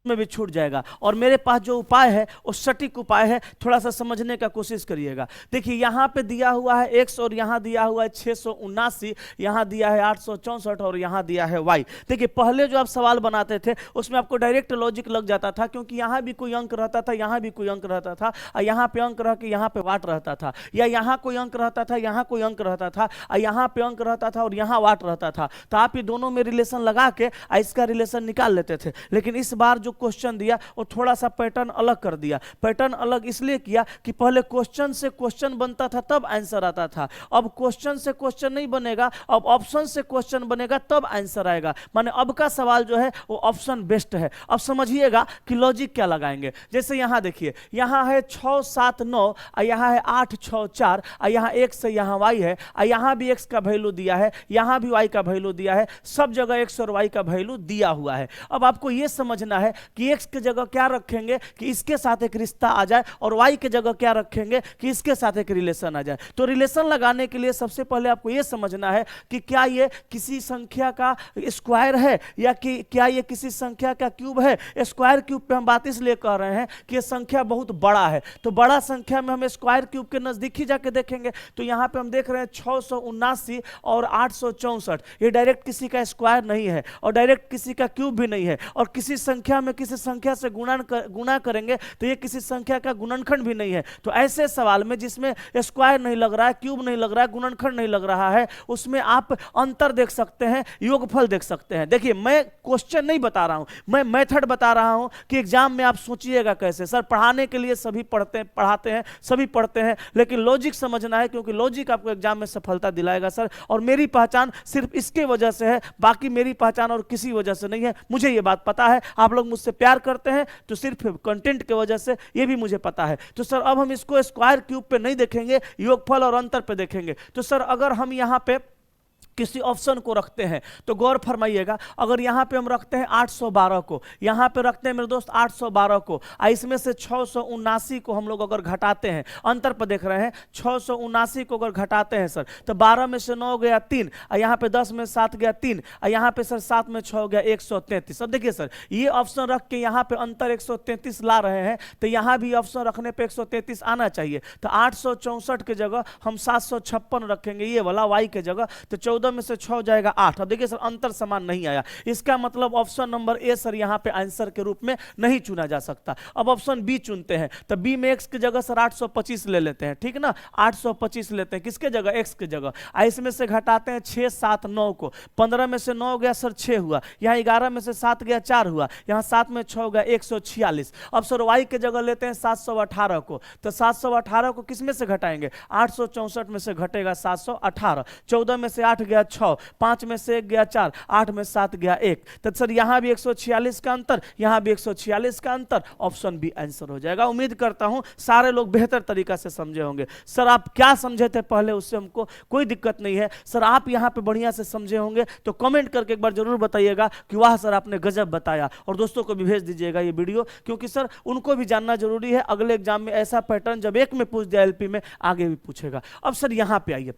में भी छूट जाएगा। और मेरे पास जो उपाय है वो सटीक उपाय है, थोड़ा सा समझने का कोशिश करिएगा। देखिए यहाँ पे दिया हुआ है x और यहाँ दिया हुआ है 679, यहाँ दिया है 864 और यहाँ दिया है y। देखिए पहले जो आप सवाल बनाते थे उसमें आपको डायरेक्ट लॉजिक लग जाता था, क्योंकि यहाँ भी कोई अंक रहता था, यहाँ भी कोई अंक रहता था, और यहाँ पे अंक रह के यहाँ पे वाट रहता था, या यहाँ कोई अंक रहता था, यहाँ कोई अंक रहता था, और यहाँ पे अंक रहता था और यहाँ वाट रहता था। तो आप ये दोनों में रिलेशन लगा के इसका रिलेशन निकाल लेते थे। लेकिन इस बार जो क्वेश्चन दिया वो थोड़ा सा पैटर्न अलग कर दिया। पैटर्न अलग इसलिए किया कि पहले क्वेश्चन से क्वेश्चन बनता था तब आंसर आता था, अब क्वेश्चन से क्वेश्चन नहीं बनेगा, अब ऑप्शन से क्वेश्चन बनेगा तब आंसर आएगा। माने अब का सवाल जो है वो ऑप्शन बेस्ट है। अब समझिएगा कि लॉजिक क्या लगाएंगे। जैसे यहां देखिए, यहां है 6 7 9, और यहां है 8 6 4, और यहां x है, यहां y है, और यहां भी x का वैल्यू दिया है, यहां भी y का वैल्यू दिया है, सब जगह x और y का वैल्यू दिया हुआ है। अब आपको यह समझना है कि x की जगह क्या रखेंगे कि इसके साथ एक रिश्ता आ जाए, और y की जगह क्या रखेंगे कि इसके साथ एक रिलेशन आ जाए। तो रिलेशन लगाने के लिए सबसे पहले आपको यह समझना है कि क्या ये किसी संख्या का स्क्वायर है या कि क्या ये किसी संख्या का क्यूब है। स्क्वायर क्यूब पे हम बात इसलिए कर रहे हैं कि ये संख्या बहुत बड़ा है, तो बड़ा संख्या में हम स्क्वायर क्यूब के नजदीक ही जाके देखेंगे। तो यहां पे हम देख रहे हैं 679 और 864, ये डायरेक्ट किसी का स्क्वायर नहीं है और डायरेक्ट किसी का क्यूब भी नहीं है, और किसी संख्या में किसी संख्या से गुणा करेंगे तो ये किसी संख्या का गुणनखंड भी नहीं है। तो ऐसे सवाल में जिसमें स्क्वायर नहीं लग रहा है, क्यूब नहीं लग रहा है, गुणनखंड नहीं लग रहा है, उसमें आप अंतर देख सकते हैं, योगफल देख सकते हैं। देखिए मैं क्वेश्चन नहीं बता रहा हूं, मैं मेथड बता रहा हूं कि एग्जाम में आप सोचिएगा कैसे। सर पढ़ाने के लिए सभी पढ़ाते हैं, सभी पढ़ते हैं, लेकिन लॉजिक समझना है, क्योंकि लॉजिक आपको एग्जाम में सफलता दिलाएगा सर। और मेरी पहचान सिर्फ इसके वजह से है, बाकी मेरी पहचान और किसी वजह से नहीं है। मुझे ये बात पता है, आप लोग मुझसे प्यार करते हैं तो सिर्फ कंटेंट की वजह से, ये भी मुझे पता है। तो सर अब हम इसको स्क्वायर क्यूब पे नहीं देखेंगे, योगफल और अंतर पे देखेंगे। तो सर अगर हम यहां पे किसी ऑप्शन को रखते हैं तो गौर फरमाइएगा, अगर यहां पे हम रखते हैं 812 को, यहां पे रखते हैं मेरे दोस्त 812 को, इसमें से 679 को हम लोग अगर घटाते हैं, अंतर पर देख रहे हैं, 679 को अगर घटाते हैं सर तो 12 में से 9 गया 3, और यहां पे 10 में 7 गया 3, और यहां पे सर 7 में 6 गया 133। अब देखिए सर ये ऑप्शन रख के यहां पे अंतर 133 ला रहे हैं, तो यहां भी ऑप्शन रखने पे 133 आना चाहिए। तो 864 की जगह हम 756 रखेंगे, ये वाला y के जगह, तो 14 में से 6 जाएगा 8। अब देखिए सर अंतर समान नहीं आया, इसका मतलब ऑप्शन नंबर ए सर यहां पे आंसर के रूप में नहीं चुना जा सकता। अब ऑप्शन बी चुनते हैं, तो बी में x की जगह सर 825 ले लेते हैं, ठीक ना, 825 लेते हैं किसके जगह, x की जगह। इसमें से घटाते हैं 6 7 9 को, 15 में से 9 गया सर 6 हुआ, यहाँ 11 में से 7 गया 4 हुआ, यहाँ 7 में 6 गया 146। अब सर y के जगह लेते हैं 718 को, तो 718 को किस में से घटाएंगे, 864 में से घटेगा 718, 14 में से 8 गया 6, 5 में से 1 गया 4, 8 में 7 गया 1, तो सर यहां भी 146 का अंतर, यहां भी 146 का अंतर, ऑप्शन बी आंसर हो जाएगा। उम्मीद करता हूं सारे लोग बेहतर तरीका से समझे होंगे। सर आप क्या समझे थे पहले, उससे हमको कोई दिक्कत नहीं है। सर आप यहां पे बढ़िया से समझे होंगे तो कमेंट करके एक बार जरूर बताइएगा कि वाह सर आपने गजब बताया, और दोस्तों को भी भेज दीजिएगा ये वीडियो, क्योंकि सर उनको भी जानना जरूरी है। अगले एग्जाम में ऐसा पैटर्न जब एक में पूछ दिया एलपी में, आगे भी पूछेगा। अब सर यहां पे आइए,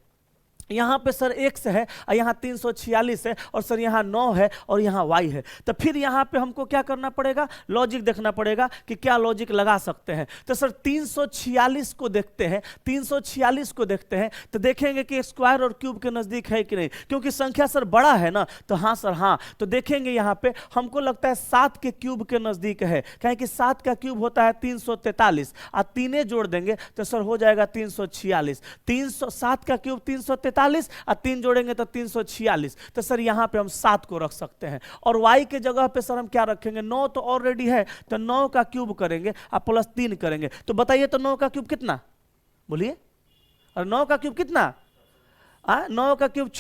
यहाँ पे सर x है और यहाँ 346 है, और सर यहाँ 9 है और यहाँ y है। तो फिर यहाँ पे हमको क्या करना पड़ेगा, लॉजिक देखना पड़ेगा कि क्या लॉजिक लगा सकते हैं। तो सर 346 को देखते हैं, 346 को देखते हैं तो देखेंगे कि स्क्वायर और क्यूब के नजदीक है कि नहीं, क्योंकि संख्या सर बड़ा है ना। तो हाँ सर हाँ, तो देखेंगे यहाँ पे हमको लगता है 7 के क्यूब के नजदीक है, कहें कि 7 का क्यूब होता है 343, और तीने जोड़ देंगे तो सर हो जाएगा 346। 7 का क्यूब 343 और 3 जोड़ेंगे तो 346, तो सर यहां पे हम 7 को रख सकते हैं। और y के जगह पे सर हम क्या रखेंगे, 9 तो ऑलरेडी है, तो 9 का क्यूब करेंगे और प्लस 3 करेंगे। तो बताइए तो 9 का क्यूब कितना, बोलिए, और 9 का क्यूब कितना, 9 का क्यूब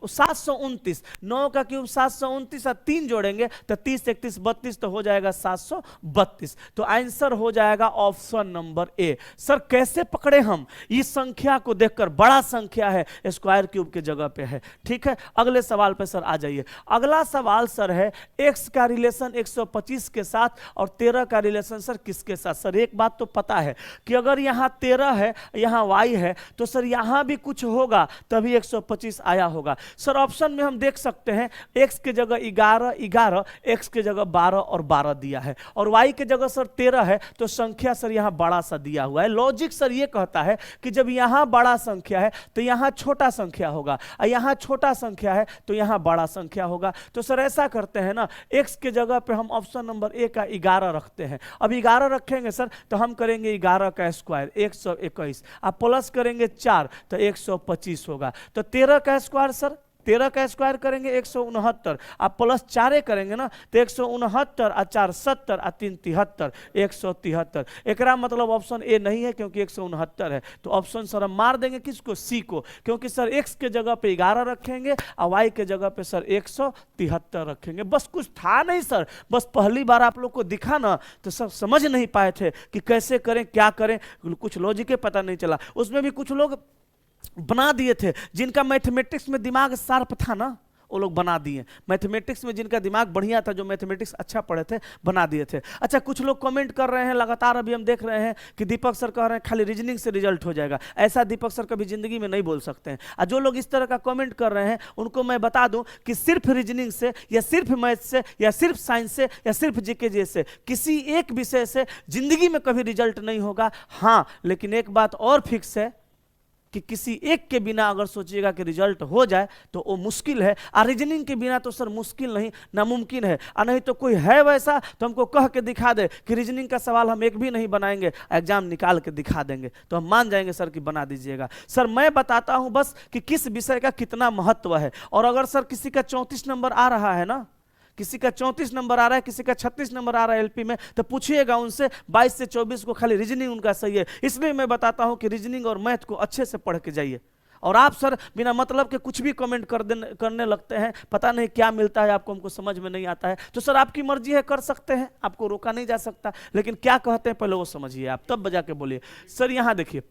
729, 9 का क्यूब 729 और 3 जोड़ेंगे तो 30 31 32, तो हो जाएगा 732। तो आंसर हो जाएगा ऑप्शन नंबर ए। सर कैसे पकड़े हम, इस संख्या को देखकर, बड़ा संख्या है, स्क्वायर क्यूब के जगह पे है, ठीक है। अगले सवाल पे सर आ जाइए। अगला सवाल सर है x का रिलेशन 125 के साथ और 13 का रिलेशन सर किसके साथ। सर एक बात तो पता है कि अगर यहाँ 13 है, यहाँ y है, तो सर यहाँ भी कुछ होगा तभी 125 आया होगा। सर ऑप्शन में हम देख सकते हैं x के जगह 11, 11, x के जगह 12 और 12 दिया है, और y के जगह सर 13 है, तो संख्या सर यहाँ बड़ा सा दिया हुआ है। लॉजिक सर ये कहता है कि जब यहाँ बड़ा संख्या है तो यहाँ छोटा संख्या होगा, और यहाँ छोटा संख्या है तो यहाँ बड़ा संख्या होगा। तो सर ऐसा करते हैं ना, x के जगह पे हम ऑप्शन नंबर ए का 11 रखते हैं। अब 11 रखेंगे सर तो हम करेंगे 11 का स्क्वायर 121, आप प्लस करेंगे 4 तो 125 होगा। तो 13 का स्क्वायर सर, 13 का स्क्वायर करेंगे 169, आप प्लस 4 करेंगे ना तो 169 और 4 70 और 3 73, 173। एकरा मतलब ऑप्शन ए नहीं है क्योंकि 169 है। तो ऑप्शन सर हम मार देंगे किसको, सी को, क्योंकि सर x के जगह पे 11 रखेंगे और y के जगह पे सर 173 रखेंगे। बस कुछ था नहीं सर, बस पहली बार आप लोग को दिखा ना तो सब समझ नहीं पाए थे कि कैसे करें क्या करें, कुछ लॉजिक पता नहीं चला। उसमें भी कुछ लोग बना दिए थे जिनका मैथमेटिक्स में दिमाग शार्प था ना, वो लोग बना दिए। मैथमेटिक्स में जिनका दिमाग बढ़िया था, जो मैथमेटिक्स अच्छा पढ़े थे, बना दिए थे। अच्छा, कुछ लोग कमेंट कर रहे हैं लगातार, अभी हम देख रहे हैं कि दीपक सर कह रहे हैं खाली रीजनिंग से रिजल्ट हो जाएगा। ऐसा दीपक सर कभी जिंदगी में नहीं बोल सकते हैं। और जो लोग इस तरह का कमेंट कर रहे हैं उनको मैं बता दूं कि सिर्फ रीजनिंग से या सिर्फ मैथ से या सिर्फ साइंस से या सिर्फ जीके से किसी एक विषय से जिंदगी में कभी रिजल्ट नहीं होगा। हाँ, लेकिन एक बात और फिक्स है कि किसी एक के बिना अगर सोचिएगा कि रिजल्ट हो जाए तो वो मुश्किल है, और रीजनिंग के बिना तो सर मुश्किल नहीं, नामुमकिन है। और नहीं तो कोई है वैसा तो हमको कह के दिखा दे कि रीजनिंग का सवाल हम एक भी नहीं बनाएंगे, एग्जाम निकाल के दिखा देंगे तो हम मान जाएंगे सर कि बना दीजिएगा। सर मैं बताता हूं बस कि किस विषय का कितना महत्व है। और अगर सर किसी का 34 नंबर आ रहा है ना, किसी का 34 नंबर आ रहा है, किसी का 36 नंबर आ रहा है एलपी में, तो पूछिएगा उनसे 22 से 24 को खाली रीजनिंग उनका सही है। इसलिए मैं बताता हूं कि रीजनिंग और मैथ को अच्छे से पढ़ के जाइए। और आप सर बिना मतलब के कुछ भी कमेंट करने लगते हैं, पता नहीं क्या मिलता है आपको, हमको समझ में नहीं आता है। तो सर आपकी मर्जी है, कर सकते हैं, आपको रोका नहीं जा सकता, लेकिन क्या कहते हैं पहले वो समझिए आप, तब बजा के बोलिए। सर यहाँ देखिए,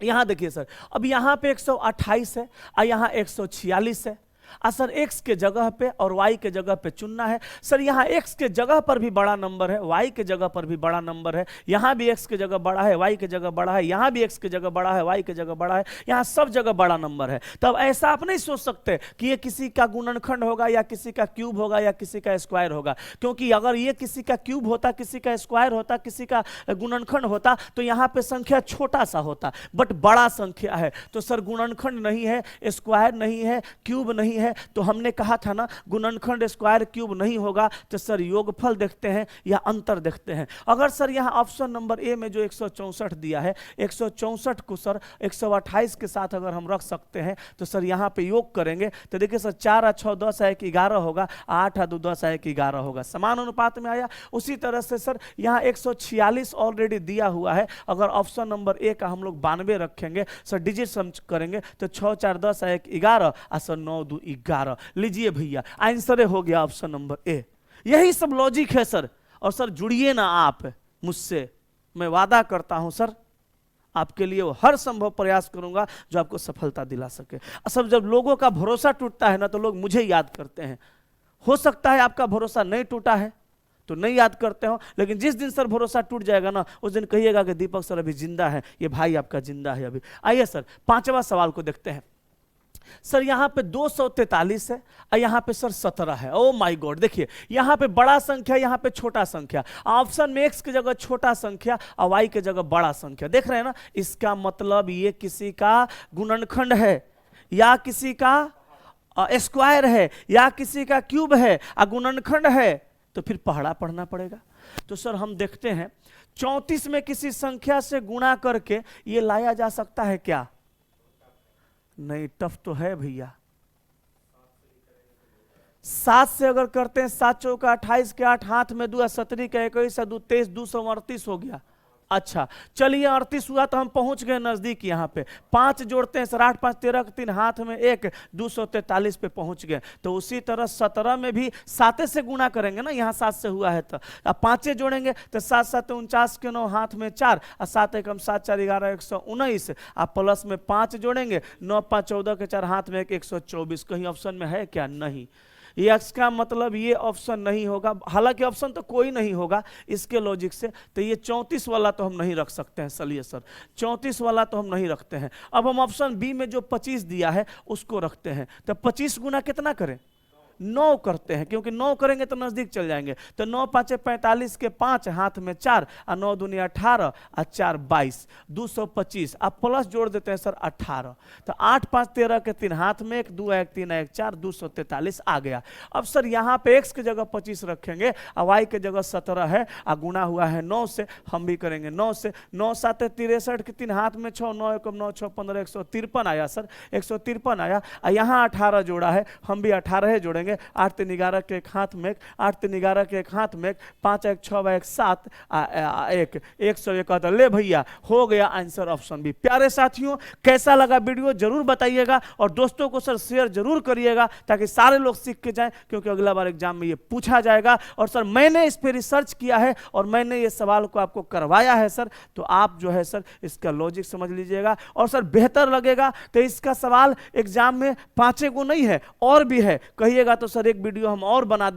यहाँ देखिए सर, अब यहाँ पे 128 है और यहाँ 146 है। सर x के जगह पे और y के जगह पे चुनना है। सर यहाँ x के जगह पर भी बड़ा नंबर है, y के जगह पर भी बड़ा नंबर है, यहाँ भी x के जगह बड़ा है, y के जगह बड़ा है, यहाँ भी x के जगह बड़ा है, y के जगह बड़ा है, यहाँ सब जगह बड़ा नंबर है। तब ऐसा आप नहीं सोच सकते कि ये किसी का गुणनखंड होगा या किसी का क्यूब होगा या किसी का स्क्वायर होगा, क्योंकि अगर ये किसी का क्यूब होता, किसी का स्क्वायर होता, किसी का गुणनखंड होता तो यहाँ पे संख्या छोटा सा होता, बट बड़ा संख्या है। तो सर गुणनखंड नहीं है, स्क्वायर नहीं है, क्यूब नहीं है, तो हमने कहा था ना गुणनखंड स्क्वायर क्यूब नहीं होगा। तो सर योगफल देखते हैं या अंतर देखते हैं। अगर सर यहाँ ऑप्शन नंबर ए में जो 164 दिया है, 164 को सर 128 के साथ अगर हम रख सकते हैं तो सर यहाँ पे योग करेंगे तो देखिए सर 4 और 6 10 1 11 होगा, 8 और 2 10 1 11 होगा, समान अनुपात में आया। उसी तरह से सर यहाँ 146 ऑलरेडी दिया हुआ है। अगर ऑप्शन नंबर ए का हम लोग 92 रखेंगे सर, डिजिट सम करेंगे तो 6 4 10 1 11 और सर 9 2 11। लीजिए भैया, आंसर हो गया ऑप्शन नंबर ए। यही सब लॉजिक है सर। और सर जुड़िए ना आप मुझसे, मैं वादा करता हूं सर आपके लिए वो हर संभव प्रयास करूंगा जो आपको सफलता दिला सके। सब जब लोगों का भरोसा टूटता है ना तो लोग मुझे याद करते हैं। हो सकता है आपका भरोसा नहीं टूटा है तो नहीं याद करते हो, लेकिन जिस दिन सर भरोसा टूट जाएगा ना उस दिन कहिएगा कि दीपक सर अभी जिंदा है, ये भाई आपका जिंदा है अभी। आइए सर 5वां सवाल को देखते हैं। सर यहाँ पे 243 है और यहाँ पे सर 17 है। ओ माय गॉड, देखिए यहाँ पे बड़ा संख्या, यहाँ पे छोटा संख्या। ऑप्शन में x की जगह छोटा संख्या और y की जगह बड़ा संख्या। देख रहे हैं ना, इसका मतलब ये किसी का गुणनखंड है या किसी का स्क्वायर है या किसी का क्यूब है और गुणनखंड है, तो फिर पहाड़ा पढ़ना पड़ेगा। तो सर हम देखते हैं 34 में किसी संख्या से गुणा करके ये लाया जा सकता है क्या? नहीं, टफ तो है भैया। 7 से अगर करते हैं, 7 चौका 28 के 8, हाथ में 2, 17 का 21, 2 23, 238 हो गया। अच्छा चलिए 38 हुआ तो हम पहुंच गए नजदीक। यहाँ पे 5 जोड़ते हैं सर, 8 5 13 3, हाथ में 1, 243 पे पहुंच गए। तो उसी तरह 17 में भी 7 से गुणा करेंगे ना, यहाँ 7 से हुआ है तो अब 5 जोड़ेंगे तो 7 7 49 के 9, हाथ में 4 और 7 1 7 4 11 119। आप प्लस में 5 जोड़ेंगे, 9 5 14 के 4, हाथ में 1 124। कहीं ऑप्शन में है क्या? नहीं। ये x का मतलब ये ऑप्शन नहीं होगा, हालांकि ऑप्शन तो कोई नहीं होगा इसके लॉजिक से, तो ये 34 वाला तो हम नहीं रख सकते हैं। चलिए सर 34 वाला तो हम नहीं रखते हैं। अब हम ऑप्शन बी में जो 25 दिया है उसको रखते हैं। तो 25 गुना कितना करें, 9 करते हैं, क्योंकि 9 करेंगे तो नजदीक चल जाएंगे। तो 9 5 45 के 5 हाथ में 4 और 9 दूनी 18 और 4 22 225। अब प्लस जोड़ देते हैं सर 18। तो 8 5 13 के 3 हाथ में 1 2 1 3 1 4 243 आ गया। अब सर यहाँ पे x की जगह 25 रखेंगे और y की जगह 17 है और गुना हुआ है 9 से, हम भी करेंगे 9 से। 9 7 63 के 3 हाथ में 6 9 1 9 6 15 153 आया सर, 153 आया। और यहाँ 18 जोड़ा है, हम भी 18 जोड़ेंगे। 8 3 11 के एक हाथ में 8 3 11 के एक हाथ में 5 1 6 1 7 1 101। ले भैया हो गया आंसर ऑप्शन बी। प्यारे साथियों कैसा लगा वीडियो जरूर बताइएगा और दोस्तों को सर शेयर जरूर करिएगा ताकि सारे लोग सीख के जाएं, क्योंकि अगला बार एग्जाम में ये पूछा जाएगा। और सर मैंने इस पर रिसर्च किया है और मैंने ये सवाल को आपको करवाया है सर, तो आप जो है सर इसका लॉजिक समझ लीजिएगा। और सर बेहतर लगेगा तो इसका सवाल एग्जाम में 5 गो नहीं है और भी है, कहिएगा तो सर एक वीडियो हम और बना देंगे।